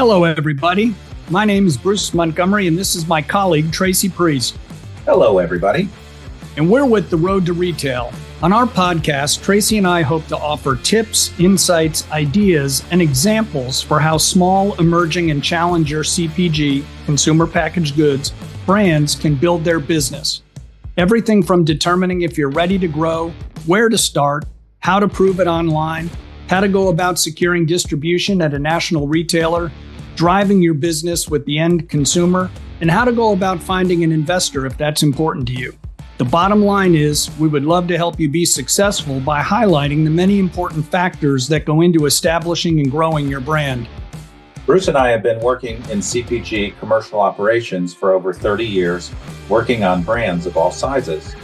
Hello, everybody. My name is Bruce Montgomery, and this is my colleague, Tracey Priest. Hello, everybody. And we're with The Road to Retail. On our podcast, Tracey and I hope to offer tips, insights, ideas, and examples for how small, emerging, and challenger CPG, consumer packaged goods, brands can build their business. Everything from determining if you're ready to grow, where to start, how to prove it online, how to go about securing distribution at a national retailer, driving your business with the end consumer, and how to go about finding an investor if that's important to you. The bottom line is, we would love to help you be successful by highlighting the many important factors that go into establishing and growing your brand. Bruce and I have been working in CPG commercial operations for over 30 years, working on brands of all sizes.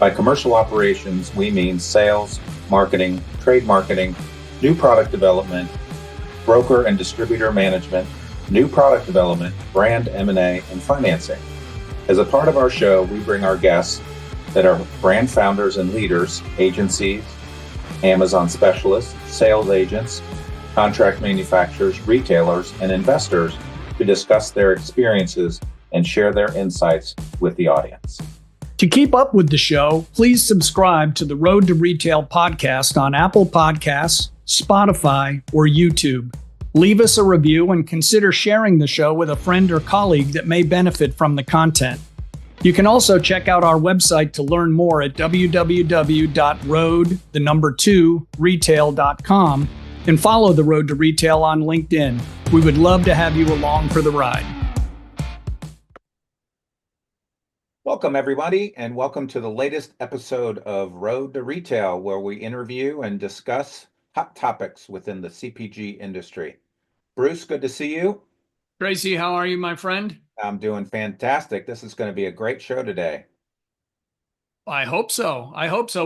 By commercial operations, we mean sales, marketing, trade marketing, new product development, broker and distributor management, new product development, brand M&A, and financing. As a part of our show, we bring our guests that are brand founders and leaders, agencies, Amazon specialists, sales agents, contract manufacturers, retailers, and investors to discuss their experiences and share their insights with the audience. To keep up with the show, please subscribe to the Road to Retail podcast on Apple Podcasts, Spotify, or YouTube. Leave us a review and consider sharing the show with a friend or colleague that may benefit from the content. You can also check out our website to learn more at www.road2retail.com and follow The Road to Retail on LinkedIn. We would love to have you along for the ride. Welcome, everybody, and welcome to the latest episode of Road to Retail, where we interview and discuss hot topics within the CPG industry. Bruce, good to see you. Tracey, how are you, my friend? I'm doing fantastic. This is going to be a great show today. I hope so.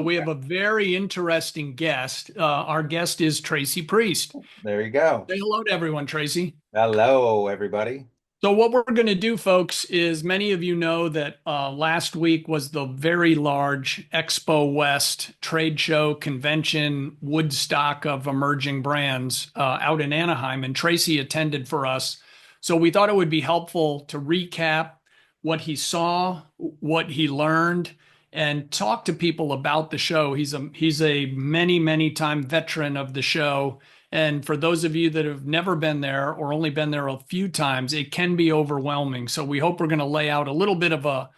We have a very interesting guest. Our guest is Tracey Priest. There you go. Say hello to everyone, Tracey. Hello, everybody. So what we're going to do, folks, is many of you know that last week was the very large Expo West trade show convention, Woodstock of emerging brands out in Anaheim, and Tracey attended for us. So we thought it would be helpful to recap what he saw, what he learned, and talk to people about the show. He's a many time veteran of the show. And for those of you that have never been there or only been there a few times, it can be overwhelming. So we hope we're going to lay out a little bit of a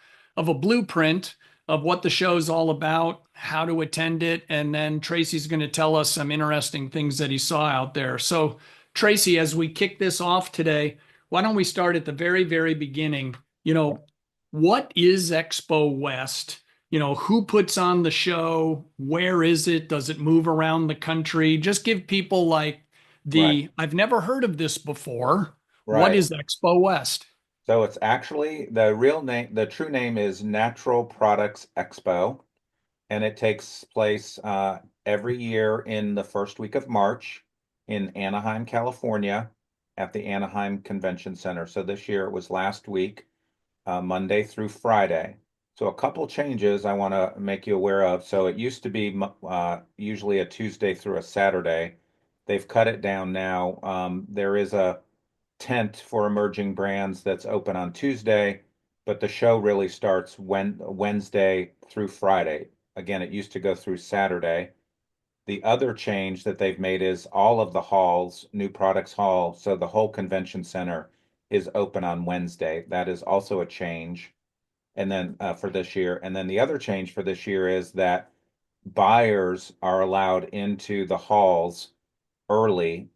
blueprint of what the show's all about, how to attend it, and then Tracey's going to tell us some interesting things that he saw out there. So Tracey, as we kick this off today, why don't we start at the very beginning? What is Expo West? Who puts on the show? Where is it? Does it move around the country? Just give people Right. I've never heard of this before. Right. What is Expo West? So it's actually the true name is Natural Products Expo, and it takes place every year in the first week of March in Anaheim, California, at the Anaheim Convention Center. So this year it was last week, Monday through Friday. So a couple changes I want to make you aware of. So it used to be usually a Tuesday through a Saturday. They've cut it down now. There is a tent for emerging brands that's open on Tuesday, but the show really starts Wednesday through Friday. Again, it used to go through Saturday. The other change that they've made is all of the halls, New Products Hall, so the whole convention center is open on Wednesday. That is also a change. And then for this year. And then the other change for this year is that buyers are allowed into the halls early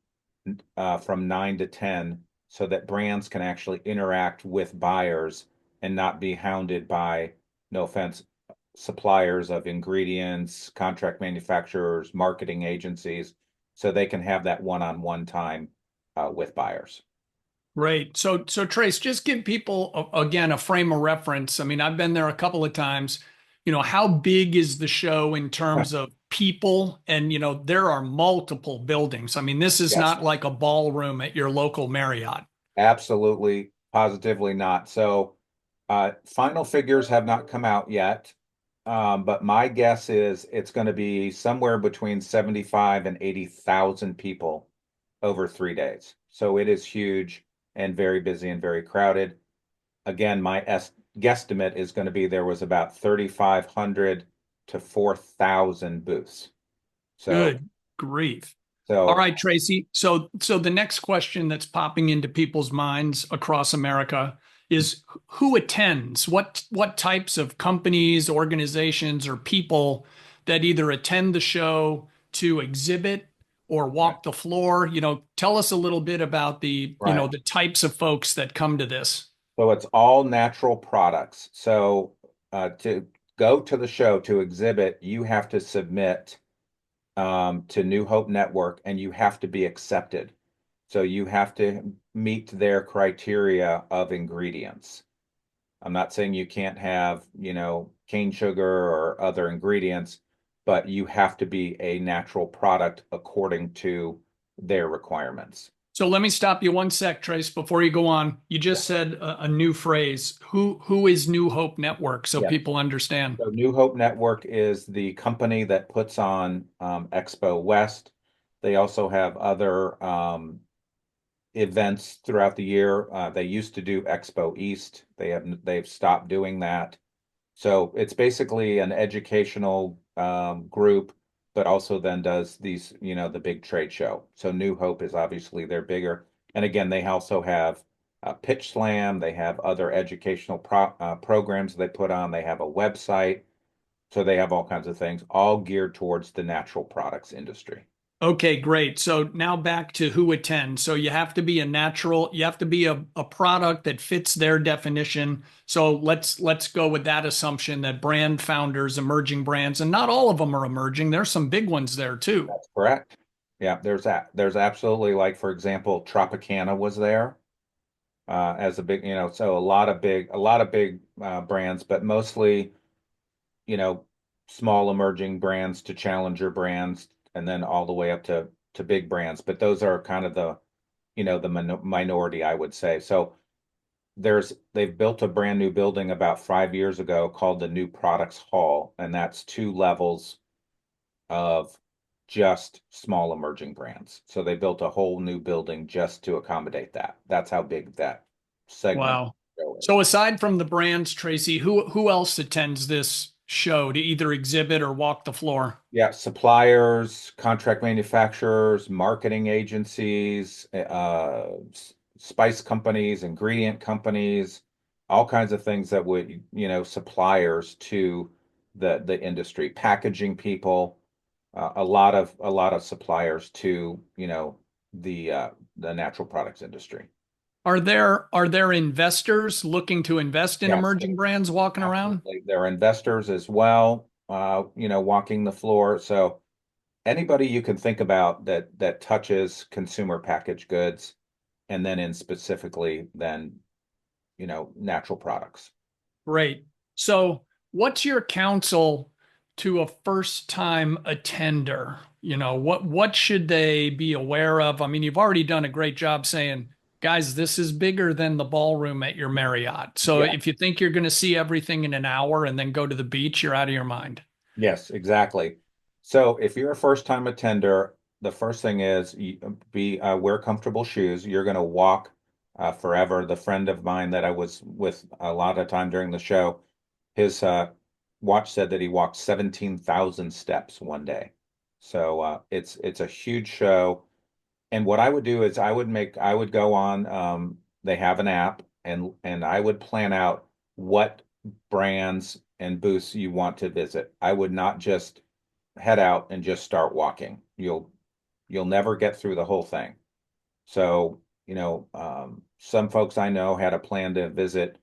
from 9 to 10 so that brands can actually interact with buyers and not be hounded by, no offense, suppliers of ingredients, contract manufacturers, marketing agencies, so they can have that one-on-one time with buyers. Great. So Trace, just give people, again, a frame of reference. I mean, I've been there a couple of times. How big is the show in terms of people? And, there are multiple buildings. I mean, this is Yes. not like a ballroom at your local Marriott. Absolutely, positively not. So final figures have not come out yet, but my guess is it's going to be somewhere between 75 and 80,000 people over 3 days. So it is huge and very busy and very crowded. Again, my guesstimate is going to be there was about 3,500 to 4,000 booths. So, Good grief. All so right, Tracey. So the next question that's popping into people's minds across America is who attends? What types of companies, organizations, or people that either attend the show to exhibit or yeah, walk the floor? Tell us a little bit about right. the types of folks that come to this. So it's all natural products. So to go to the show to exhibit, you have to submit to New Hope Network and you have to be accepted. So you have to meet their criteria of ingredients. I'm not saying you can't have, cane sugar or other ingredients, but you have to be a natural product according to their requirements. So let me stop you one sec, Trace, before you go on. You Yeah. just said a new phrase. Who is New Hope Network so Yeah. people understand? So New Hope Network is the company that puts on Expo West. They also have other events throughout the year. They used to do Expo East. They've stopped doing that. So it's basically an educational group, but also then does these, the big trade show. So New Hope is obviously they're bigger. And again, they also have Pitch Slam. They have other educational programs they put on. They have a website. So they have all kinds of things, all geared towards the natural products industry. Okay, great. So now back to who attends. So you have to be a natural, you have to be a product that fits their definition. So let's go with that assumption that brand founders, emerging brands, and not all of them are emerging. There's some big ones there too. That's correct. Yeah, there's that. There's absolutely like, for example, Tropicana was there as a big, so a lot of big brands, but mostly, you know, small emerging brands to challenger brands, and then all the way up to big brands. But those are kind of the minority, I would say. So they've built a brand new building about 5 years ago called the New Products Hall, and that's 2 levels of just small emerging brands. So they built a whole new building just to accommodate that. That's how big that segment Wow. is. So aside from the brands, Tracy, who else attends this show to either exhibit or walk the floor? Yeah, suppliers, contract manufacturers, marketing agencies, spice companies, ingredient companies, all kinds of things that would, suppliers to the industry, packaging people, a lot of suppliers to, the natural products industry. Are there investors looking to invest in Yes, emerging brands walking around? absolutely. There are investors as well, walking the floor. So anybody you can think about that touches consumer packaged goods, and then in specifically then, natural products. Great. So, what's your counsel to a first-time attender? What should they be aware of? I mean, you've already done a great job saying, guys, this is bigger than the ballroom at your Marriott. So, Yeah. if you think you're going to see everything in an hour and then go to the beach, you're out of your mind. Yes, exactly. So if you're a first-time attender, the first thing is be wear comfortable shoes. You're going to walk forever. The friend of mine that I was with a lot of time during the show, his watch said that he walked 17,000 steps one day. So it's a huge show. And what I would do is I would go on, they have an app, and I would plan out what brands and booths you want to visit. I would not just head out and just start walking. You'll never get through the whole thing. So, some folks I know had a plan to visit,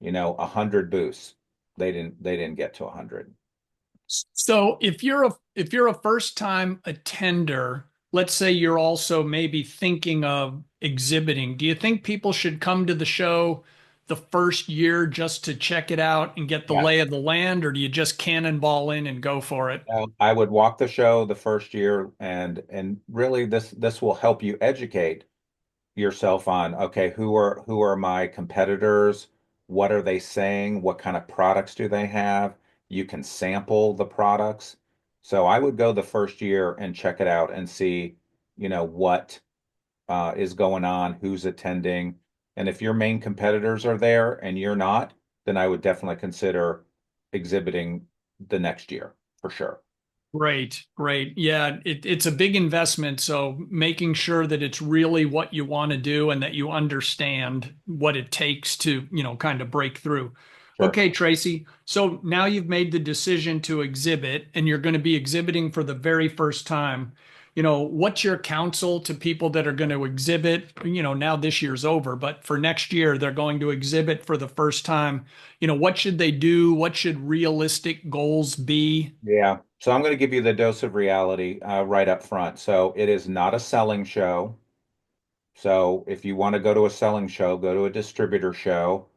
100 booths. They didn't get to 100. So if you're a first time attender, let's say you're also maybe thinking of exhibiting, do you think people should come to the show the first year just to check it out and get the Yes. lay of the land, or do you just cannonball in and go for it? I would walk the show the first year, and really this will help you educate yourself on, okay, who are my competitors? What are they saying? What kind of products do they have? You can sample the products. So I would go the first year and check it out and see, what is going on, who's attending. And if your main competitors are there and you're not, then I would definitely consider exhibiting the next year for sure. Great, great. Yeah, it's a big investment. So making sure that it's really what you want to do and that you understand what it takes to, kind of break through. Sure. Okay, Tracey. So now you've made the decision to exhibit and you're going to be exhibiting for the very first time. What's your counsel to people that are going to exhibit? Now this year's over, but for next year, they're going to exhibit for the first time. What should they do? What should realistic goals be? Yeah. So I'm going to give you the dose of reality right up front. So it is not a selling show. So if you want to go to a selling show, go to a distributor show.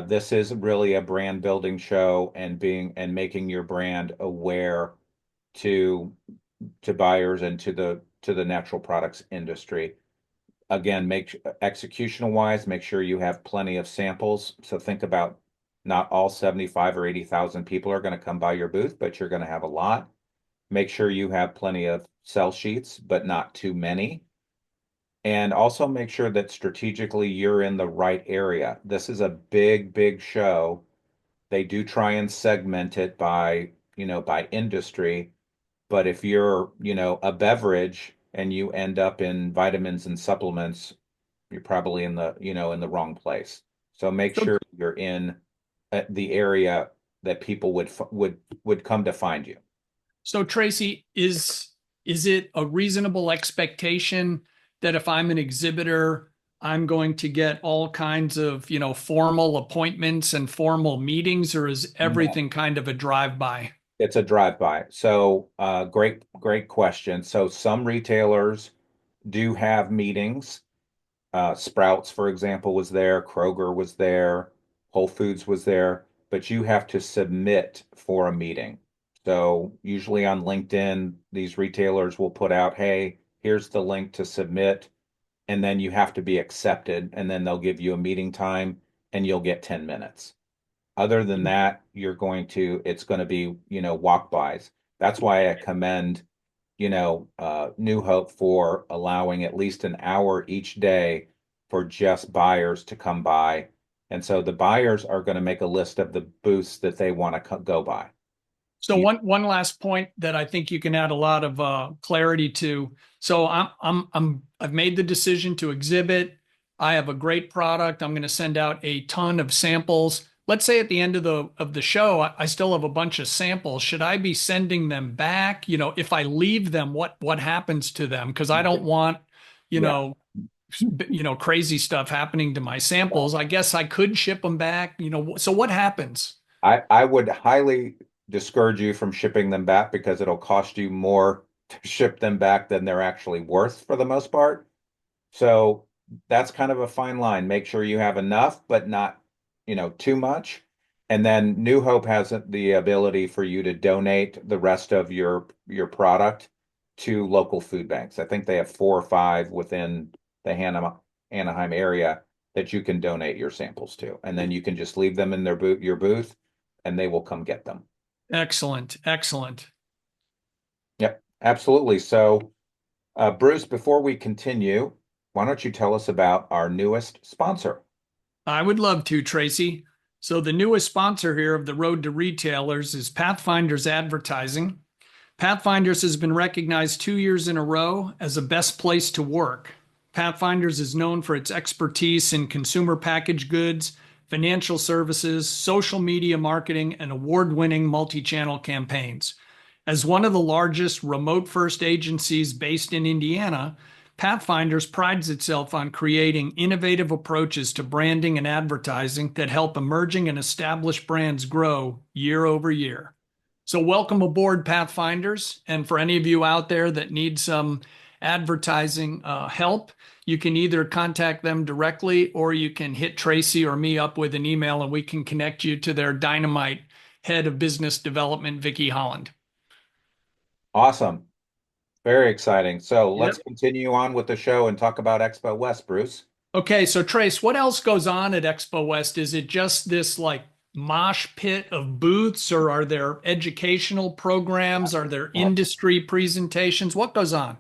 This is really a brand building show and making your brand aware to buyers and to the natural products industry. Again, make executional wise, make sure you have plenty of samples. So think about not all 75 or 80,000 people are going to come by your booth, but you're going to have a lot. Make sure you have plenty of sell sheets, but not too many. And also make sure that strategically you're in the right area. This is a big, big show. They do try and segment it by, by industry. But if you're, a beverage and you end up in vitamins and supplements, you're probably in the, in the wrong place. So make So sure you're in the area that people would come to find you. So Tracy, is it a reasonable expectation that if I'm an exhibitor, I'm going to get all kinds of, formal appointments and formal meetings, or is No, everything kind of a drive-by? it's a drive-by. So, great question. So some retailers do have meetings. Sprouts, for example, was there, Kroger was there, Whole Foods was there, but you have to submit for a meeting. So usually on LinkedIn, these retailers will put out, hey, here's the link to submit, and then you have to be accepted, and then they'll give you a meeting time and you'll get 10 minutes. Other than that, it's going to be, walk-bys. That's why I commend, New Hope for allowing at least an hour each day for just buyers to come by. And so the buyers are going to make a list of the booths that they want to go by. So You, one last point that I think you can add a lot of clarity to. So I've made the decision to exhibit. I have a great product. I'm going to send out a ton of samples. Let's say at the end of the show, I still have a bunch of samples. Should I be sending them back? If I leave them, what happens to them? Because I don't want, you yeah. know, crazy stuff happening to my samples. I guess I could ship them back. So what happens? I would highly discourage you from shipping them back because it'll cost you more to ship them back than they're actually worth for the most part. So that's kind of a fine line. Make sure you have enough, but not, too much. And then New Hope has the ability for you to donate the rest of your product to local food banks. I think they have 4 or 5 within the Anaheim area that you can donate your samples to. And then you can just leave them in your booth and they will come get them. Excellent, excellent. Yep, absolutely. So, Bruce, before we continue, why don't you tell us about our newest sponsor? I would love to, Tracy. So, the newest sponsor here of the Road to Retailers is Pathfinders Advertising. Pathfinders has been recognized 2 years in a row as a best place to work. Pathfinders is known for its expertise in consumer packaged goods, financial services, social media marketing, and award winning multi channel campaigns. As one of the largest remote first agencies based in Indiana, Pathfinders prides itself on creating innovative approaches to branding and advertising that help emerging and established brands grow year over year. So, welcome aboard, Pathfinders. And for any of you out there that need some advertising help, you can either contact them directly or you can hit Tracy or me up with an email and we can connect you to their dynamite head of business development, Vicky Holland. Awesome. Very exciting. So let's Yep. continue on with the show and talk about Expo West, Bruce. Okay, so Trace, what else goes on at Expo West? Is it just this like mosh pit of booths, or are there educational programs? Are there Uh, industry presentations? What goes on?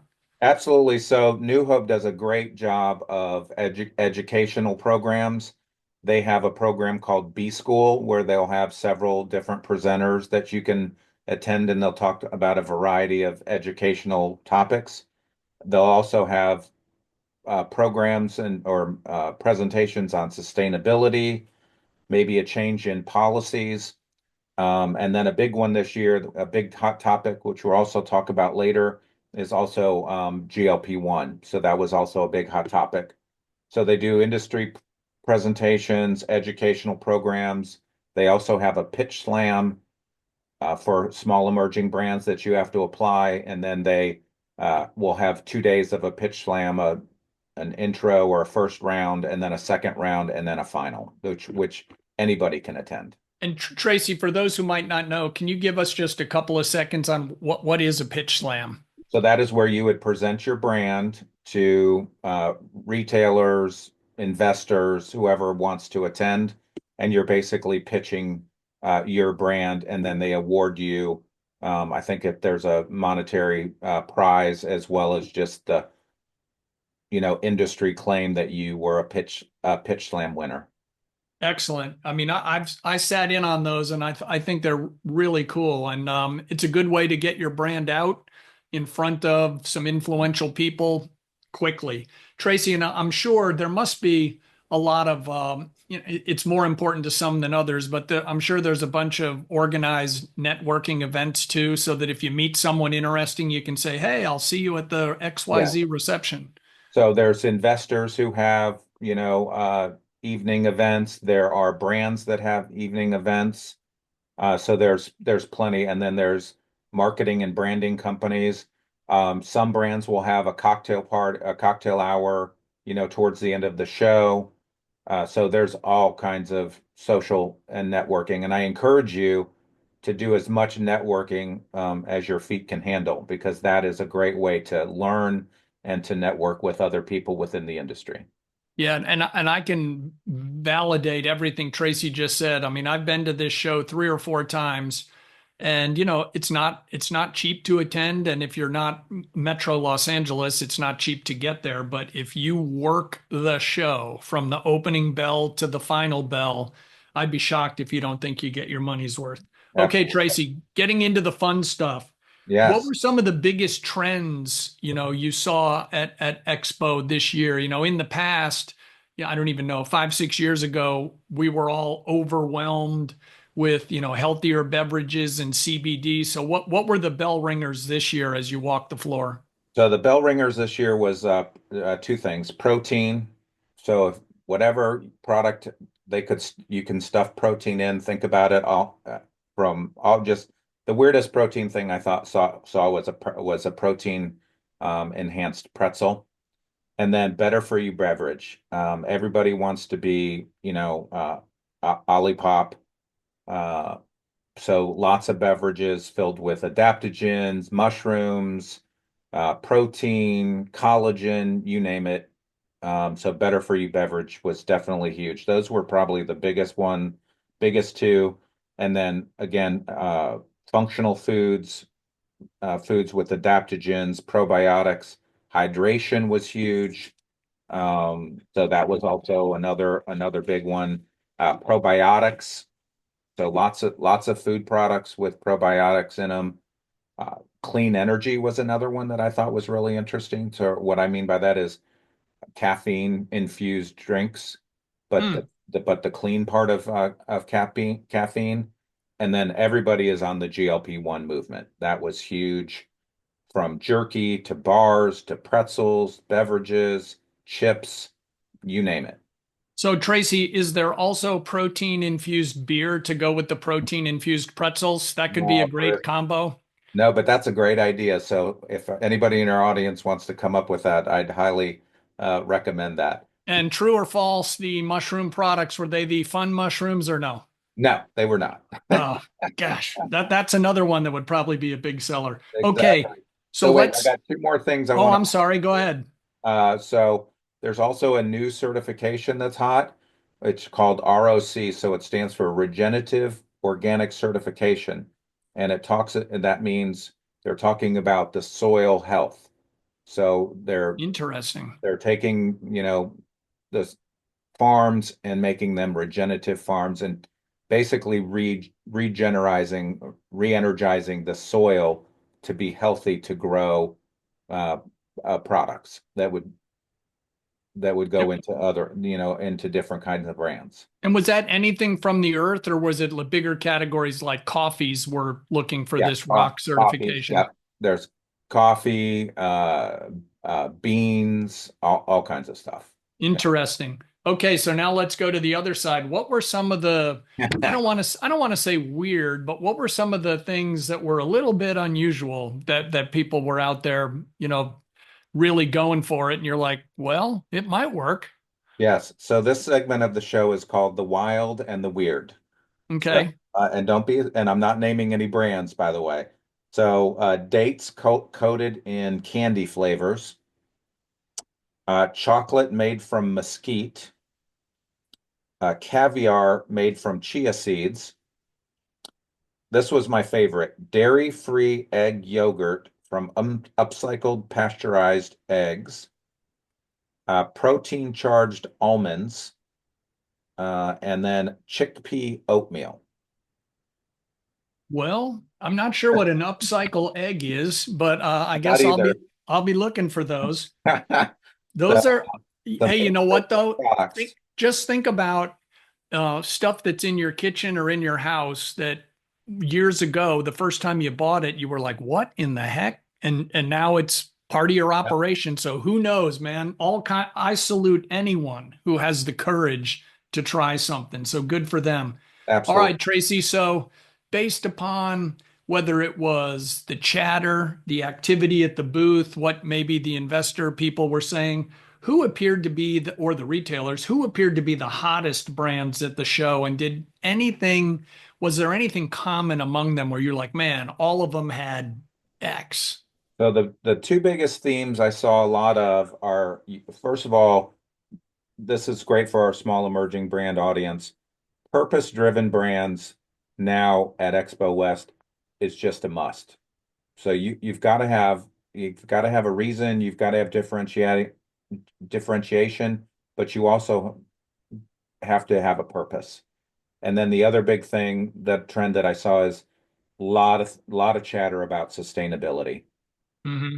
Absolutely. So New Hope does a great job of educational programs. They have a program called B School where they'll have several different presenters that you can attend and they'll talk about a variety of educational topics. They'll also have programs and or presentations on sustainability, maybe a change in policies. And then a big one this year, a big hot topic, which we'll also talk about later, is also GLP-1. So that was also a big hot topic. So they do industry presentations, educational programs. They also have a pitch slam for small emerging brands that you have to apply, and then they will have 2 days of a pitch slam, an intro or a first round, and then a second round, and then a final, which anybody can attend. And Tracy, for those who might not know, can you give us just a couple of seconds on what is a pitch slam? So that is where you would present your brand to retailers, investors, whoever wants to attend, and you're basically pitching your brand, and then they award you. I think if there's a monetary prize as well as just the industry claim that you were a pitch slam winner. Excellent. I mean, I sat in on those, and I think they're really cool, and it's a good way to get your brand out in front of some influential people quickly. Tracy, and I'm sure there must be a lot of it's more important to some than others, but I'm sure there's a bunch of organized networking events too, so that if you meet someone interesting, you can say, "Hey, I'll see you at the Yeah. XYZ reception." So there's investors who have, evening events. There are brands that have evening events. So there's plenty, and then there's marketing and branding companies. Some brands will have a cocktail hour, towards the end of the show. So there's all kinds of social and networking, and I encourage you to do as much networking as your feet can handle because that is a great way to learn and to network with other people within the industry. Yeah, and I can validate everything Tracy just said. I mean, I've been to this show 3 or 4 times, and it's not cheap to attend. And if you're not Metro Los Angeles, it's not cheap to get there. But if you work the show from the opening bell to the final bell, I'd be shocked if you don't think you get your money's worth. Okay, Absolutely. Tracy, getting into the fun stuff. What Yes. were some of the biggest trends, you saw at Expo this year? In the past, yeah, I don't even know, 5, 6 years ago, we were all overwhelmed with, healthier beverages and CBD. So what were the bell ringers this year as you walked the floor? So the bell ringers this year was two things: protein. So if whatever product you can stuff protein in. Think about it all from all just the weirdest protein thing I thought saw was a protein enhanced pretzel, and then better for you beverage. Everybody wants to be Olipop. Uh, so lots of beverages filled with adaptogens, mushrooms, protein, collagen, you name it. So better for you beverage was definitely huge. Those were probably the biggest two. And then again, functional foods with adaptogens, probiotics, hydration was huge. So that was also another big one. Probiotics. So lots of food products with probiotics in them. Clean energy was another one that I thought was really interesting. So what I mean by that is caffeine infused drinks, but Hmm. the clean part of caffeine, and then everybody is on the GLP-1 movement. That was huge, from jerky to bars to pretzels, beverages, chips, you name it. So Tracy, is there also protein infused beer to go with the protein infused pretzels? That could be a No, great combo. no, but that's a great idea. So if anybody in our audience wants to come up with that, I'd highly recommend that. And true or false, the mushroom products, were they the fun mushrooms or no? No, they were not. Oh, gosh, that's another one that would probably be a big seller. Okay, Exactly. so So wait, I let's. got two more things I Oh, want I'm sorry. Go to. ahead. So there's also a new certification that's hot. It's called ROC, so it stands for Regenerative Organic Certification, and that means they're talking about the soil health. So Interesting. they're taking, the farms and making them regenerative farms and basically re-energizing the soil to be healthy to grow uh, products that would go into other, into different kinds of brands. And was that anything from the earth, or was it the bigger categories like coffees were looking for Yeah, this rock coffee. certification? Yep. There's coffee, beans, all kinds of stuff. Interesting. Okay, so now let's go to the other side. What were some of the, Yeah. I don't want to say weird, but what were some of the things that were a little bit unusual that people were out there, really going for it and you're like, well, it might work. Yes. So this segment of the show is called The Wild and the Weird. So, Okay. and don't be, and I'm not naming any brands, by the way. So, dates coated in candy flavors, chocolate made from mesquite, caviar made from chia seeds. This was my favorite, dairy-free egg yogurt from upcycled pasteurized eggs, protein-charged almonds, and then chickpea oatmeal. Well, I'm not sure what an upcycle egg is, but I Not guess either. I'll be looking for those. So Those are, the hey, you main know what though? products. Just think about stuff that's in your kitchen or in your house that years ago, the first time you bought it, you were like, "What in the heck?" And now it's part of your Yep, operation. So who knows, man? I salute anyone who has the courage to try something. So good for them. All absolutely. right, Tracy. So based upon whether it was the chatter, the activity at the booth, what maybe the investor people were saying, who appeared to be or the retailers, who appeared to be the hottest brands at the show? And was there anything common among them where you're like, man, all of them had X? So the two biggest themes I saw a lot of are, first of all, this is great for our small emerging brand audience. Purpose-driven brands now at Expo West is just a must. So you've got to have a reason, you've got to have differentiation, but you also have to have a purpose. And then the other big thing, that trend that I saw is a lot of chatter about sustainability. Hmm.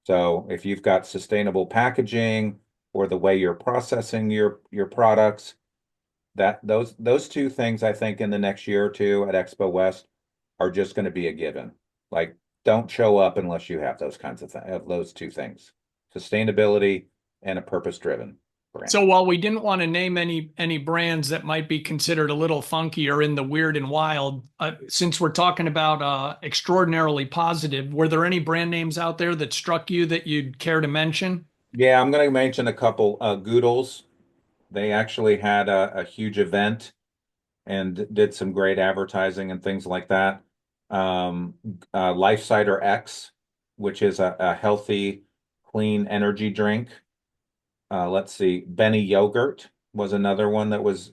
So if you've got sustainable packaging or the way you're processing your products, that those two things I think in the next year or two at Expo West are just going to be a given. Like, don't show up unless you have those kinds of those two things, sustainability and a purpose-driven brand. So while we didn't want to name any brands that might be considered a little funky or in the weird and wild, since we're talking about extraordinarily positive, were there any brand names out there that struck you that you'd care to mention? Yeah, I'm going to mention a couple. Goodles, they actually had a huge event and did some great advertising and things like that. Um, Life Cider X, which is a healthy, clean energy drink. Let's see, Benny Yogurt was another one that was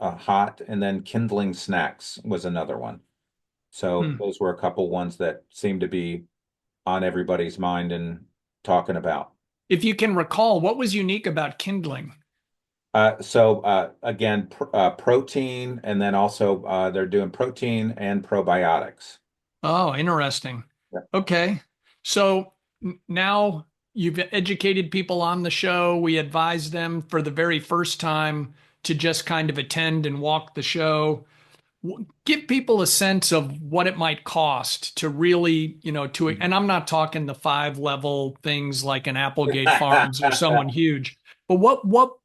hot, and then Kindling Snacks was another one. So Hmm. those were a couple ones that seemed to be on everybody's mind and talking about. If you can recall, what was unique about kindling? Again, protein, and then also they're doing protein and probiotics. Oh, interesting. Yeah. Okay. So now you've educated people on the show. We advise them for the very first time to just kind of attend and walk the show. Give people a sense of what it might cost to really, and I'm not talking the 5 level things like an Applegate Farms or someone huge, but what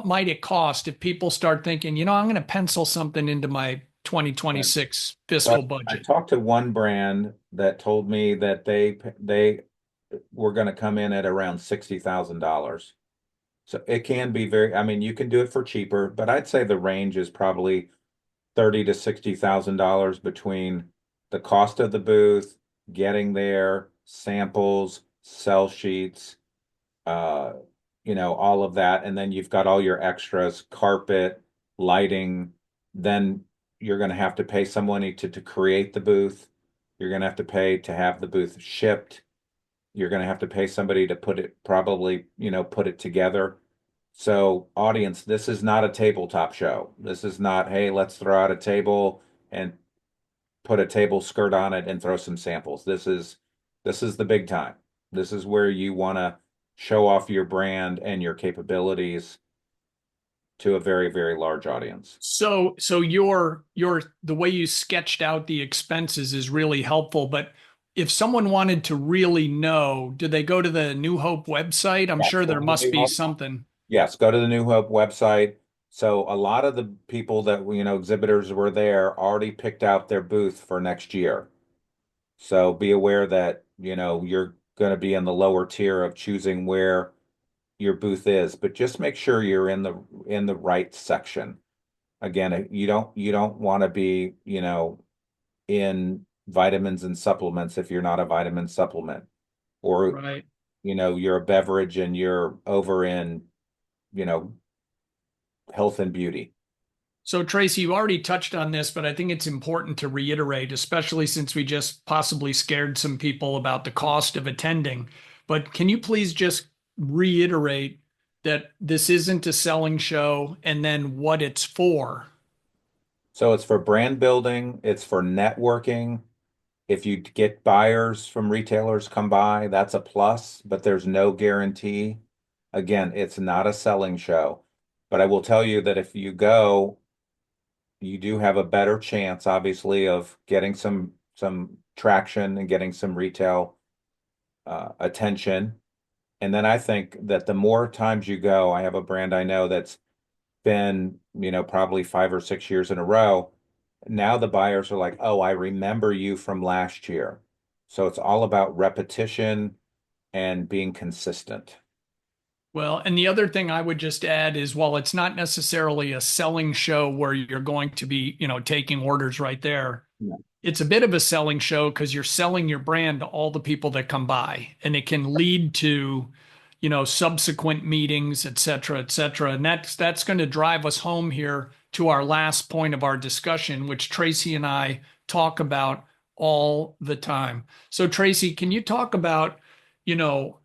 might it cost if people start thinking, I'm going to pencil something into my Yeah. 2026 So fiscal I budget? talked to one brand that told me that they were going to come in at around $60,000. So it can be I mean, you can do it for cheaper, but I'd say the range is probably 30 to $60,000 between the cost of the booth, getting there, samples, sell sheets, uh, all of that. And then you've got all your extras, carpet, lighting. Then you're going to have to pay someone to create the booth. You're going to have to pay to have the booth shipped. You're going to have to pay somebody to probably, put it together. So, audience, this is not a tabletop show. This is not, hey, let's throw out a table and put a table skirt on it and throw some samples. This is the big time. This is where you want to show off your brand and your capabilities to a very, very large audience. So your the way you sketched out the expenses is really helpful, but if someone wanted to really know, do they go to the New Hope website? I'm Yes, sure go there to the must New be Hope. something. Yes, go to the New Hope website. So a lot of the people that, exhibitors were there already picked out their booth for next year. So be aware that, you're going to be in the lower tier of choosing where your booth is, but just make sure you're in the right section. Again, you don't want to be, in vitamins and supplements if you're not a vitamin supplement, or Right. you're a beverage and you're over in, you know, health and beauty. So, Tracy, you already touched on this, but I think it's important to reiterate, especially since we just possibly scared some people about the cost of attending. But can you please just reiterate that this isn't a selling show and then what it's for? So it's for brand building, it's for networking. If you get buyers from retailers come by, that's a plus, but there's no guarantee. Again, it's not a selling show. But I will tell you that if you go, you do have a better chance, obviously, of getting some traction and getting some retail attention. And then I think that the more times you go, I have a brand I know that's been, probably 5 or 6 years in a row. Now the buyers are like, oh, I remember you from last year. So it's all about repetition and being consistent. Well, and the other thing I would just add is while it's not necessarily a selling show where you're going to be, taking orders right there, Yeah. it's a bit of a selling show because you're selling your brand to all the people that come by, and it can lead to, subsequent meetings, et cetera, et cetera. And that's going to drive us home here to our last point of our discussion, which Tracy and I talk about all the time. So, Tracy, can you talk about, you know,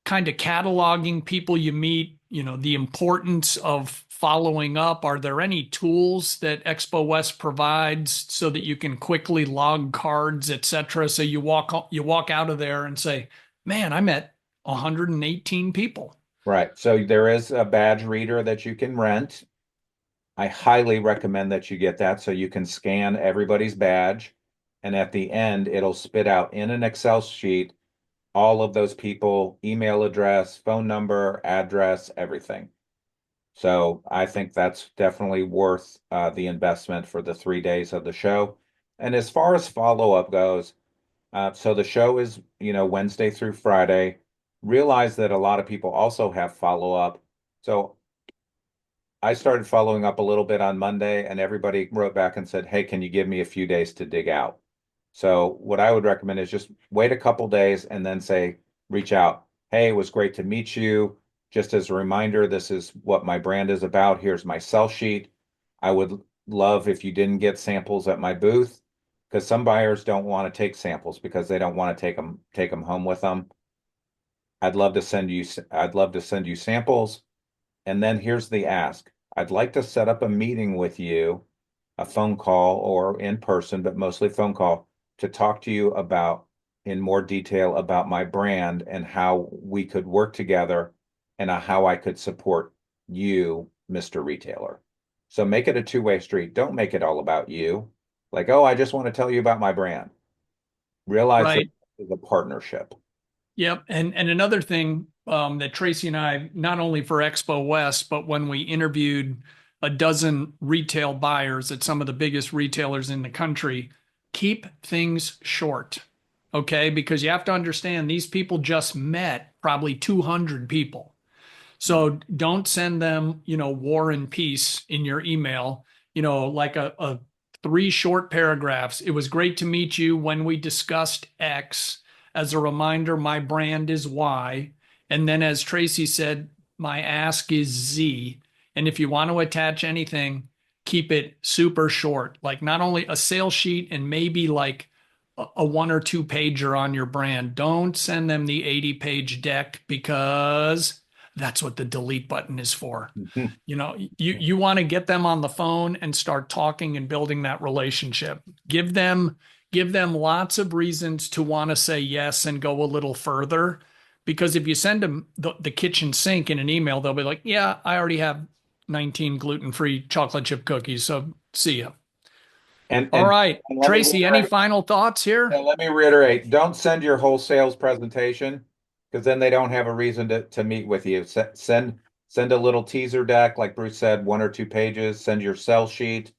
kind of cataloging people you meet, the importance of following up? Are there any tools that Expo West provides so that you can quickly log cards, et cetera? So you walk out of there and say, man, I met 118 people. Right. So there is a badge reader that you can rent. I highly recommend that you get that so you can scan everybody's badge. And at the end, it'll spit out in an Excel sheet all of those people, email address, phone number, address, everything. So I think that's definitely worth the investment for the 3 days of the show. And as far as follow-up goes, so the show is, Wednesday through Friday. Realize that a lot of people also have follow-up. So I started following up a little bit on Monday, and everybody wrote back and said, hey, can you give me a few days to dig out? So what I would recommend is just wait a couple days and then say, reach out. Hey, it was great to meet you. Just as a reminder, this is what my brand is about. Here's my sell sheet. I would love if you didn't get samples at my booth because some buyers don't want to take samples because they don't want to take them home with them. I'd love to send you samples. And then here's the ask. I'd like to set up a meeting with you, a phone call or in person, but mostly phone call, to talk to you about in more detail about my brand and how we could work together and how I could support you, Mr. Retailer. So make it a two-way street. Don't make it all about you. Like, oh, I just want to tell you about my brand. Realize that Right. it's a partnership. Yep. And another thing that Tracy and I, not only for Expo West, but when we interviewed a dozen retail buyers at some of the biggest retailers in the country, keep things short. Okay. Because you have to understand these people just met probably 200 people. So don't send them, war and peace in your email, like a three short paragraphs. It was great to meet you when we discussed X. As a reminder, my brand is Y. And then, as Tracy said, my ask is Z. And if you want to attach anything, keep it super short, like not only a sales sheet and maybe like a one or two pager on your brand. Don't send them the 80-page deck because that's what the delete button is for. You know, you want to get them on the phone and start talking and building that relationship. Give them lots of reasons to want to say yes and go a little further. Because if you send them the kitchen sink in an email, they'll be like, yeah, I already have 19 gluten-free chocolate chip cookies. So see ya. And All right. let me Tracy, any reiterate, final thoughts here? let me reiterate, don't send your whole sales presentation because then they don't have a reason to meet with you. Send a little teaser deck, like Bruce said, one or two pages, send your sell sheet.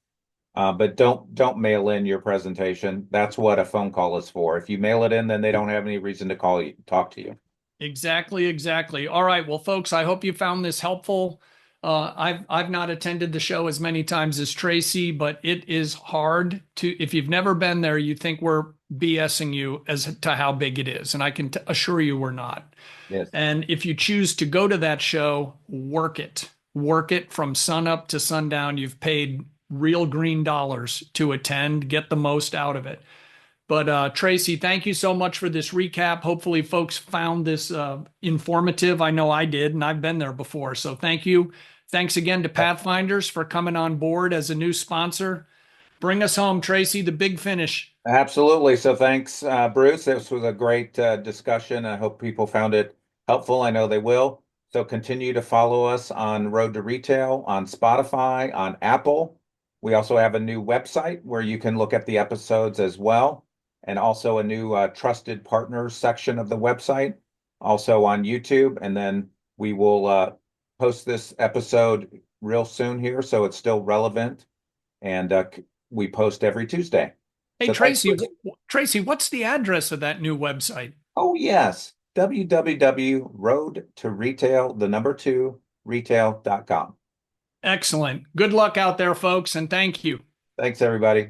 But don't mail in your presentation. That's what a phone call is for. If you mail it in, then they don't have any reason to call you, talk to you. Exactly, exactly. All right. Well, folks, I hope you found this helpful. I've not attended the show as many times as Tracy, but it is hard to, if you've never been there, you think we're BSing you as to how big it is. And I can assure you we're not. Yes. And if you choose to go to that show, work it. Work it from sun up to sundown. You've paid real green dollars to attend. Get the most out of it. But Tracy, thank you so much for this recap. Hopefully, folks found this informative. I know I did, and I've been there before. So thank you. Thanks again to Pathfinders for coming on board as a new sponsor. Bring us home, Tracy, the big finish. Absolutely. So thanks, Bruce. This was a great discussion. I hope people found it helpful. I know they will. So continue to follow us on Road to Retail, on Spotify, on Apple. We also have a new website where you can look at the episodes as well, and also a new trusted partners section of the website, also on YouTube. And then we will post this episode real soon here, so it's still relevant. And we post every Tuesday. Hey, So thanks, Tracy, Bruce. Tracy, what's the address of that new website? Oh, yes. www.roadtoretail, the number two, retail.com. Excellent. Good luck out there, folks, and thank you. Thanks, everybody.